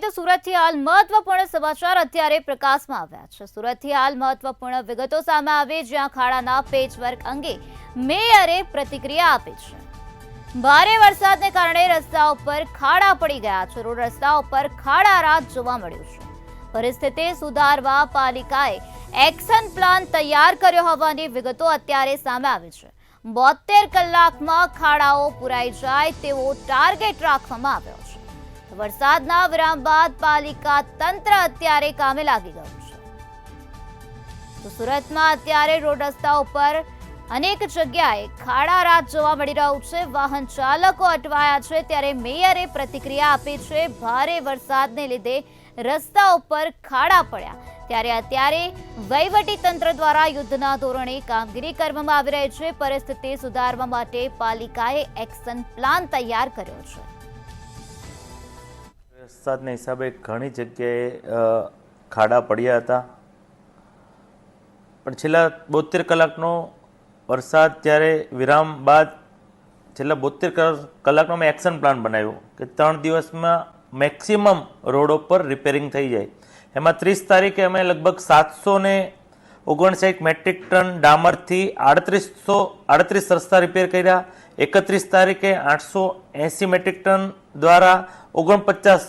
તો સુરતથી હાલ મહત્વપૂર્ણ સમાચાર અત્યારે પ્રકાશમાં આવ્યા છે। સુરતથી હાલ મહત્વપૂર્ણ વિગતો સામે આવી, જ્યાં ખાડાના પેચવર્ક અંગે મેયરે પ્રતિક્રિયા આપી છે। ભારે વરસાદને કારણે રસ્તા ઉપર ખાડા પડી ગયા છે। રોડ રસ્તા ઉપર ખાડારાજ જોવા મળ્યું છે। પરિસ્થિતિ સુધારવા પાલિકાએ એક્શન પ્લાન તૈયાર કર્યો હોવાની વિગતો અત્યારે સામે આવી છે। 72 કલાકમાં ખાડાઓ પુરાઈ જાય તેવો ટાર્ગેટ રાખવામાં આવ્યો છે। વરસાદના વિરામ બાદ પાલિકા તંત્ર અત્યારે કામે લાગી ગયું છે। તો સુરતમાં અત્યારે રોડ રસ્તા ઉપર અનેક જગ્યાએ ખાડારાજ જોવા મળી રહ્યું છે। વાહન ચાલકો અટવાયા છે, ત્યારે મેયરે પ્રતિક્રિયા આપી છે। ભારે વરસાદને લીધે રસ્તા ઉપર ખાડા પડ્યા, ત્યારે અત્યારે વહીવટી તંત્ર દ્વારા યુદ્ધના ધોરણે કામગીરી કરવામાં આવી રહી છે। પરિસ્થિતિ સુધારવા માટે પાલિકાએ એક્શન પ્લાન તૈયાર કર્યો છે। વરસાદના હિસાબે ઘણી જગ્યાએ ખાડા પડ્યા હતા, પણ છેલ્લા 72 કલાકનો વરસાદ ત્યારે વિરામ બાદ છેલ્લા 72 કલાકનો અમે એક્શન પ્લાન બનાવ્યો કે 3 દિવસમાં મેક્સિમમ રોડો પર રિપેરિંગ થઈ જાય। એમાં 30 તારીખે અમે લગભગ 759 મેટ્રિક ટન ડામરથી 38 રસ્તા રિપેર કર્યા। 31 તારીખે 880 મેટ્રિક ટન દ્વારા 49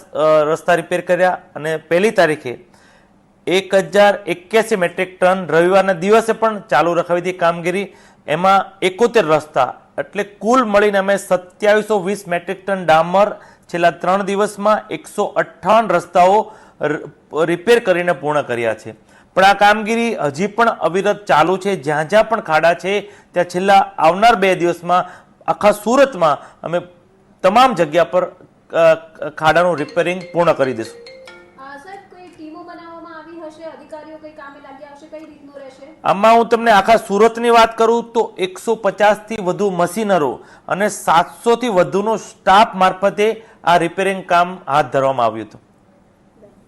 રસ્તા રિપેર કર્યા અને 1 તારીખે 1081 મેટ્રિક ટન રવિવારના દિવસે પણ ચાલુ રખાવી હતી કામગીરી। એમાં 71 રસ્તા, એટલે કુલ મળીને અમે 2720 મેટ્રિક ટન ડામર છેલ્લા 3 દિવસમાં 158 રસ્તાઓ રિપેર કરીને પૂર્ણ કર્યા છે। પણ આ કામગીરી હજી પણ અવિરત ચાલુ છે। જ્યાં જ્યાં પણ ખાડા છે ત્યાં છેલ્લા આવનાર 2 દિવસમાં આખા સુરતમાં અમે તમામ જગ્યા પર ખાડાનું રિપેરિંગ પૂર્ણ કરી દઈશું। આમાં હું તમને આખા સુરતની વાત કરું તો 150 થી વધુ મશીનરો અને 700 થી વધુનો સ્ટાફ મારફતે આ રિપેરિંગ કામ હાથ ધરવામાં આવ્યું હતું।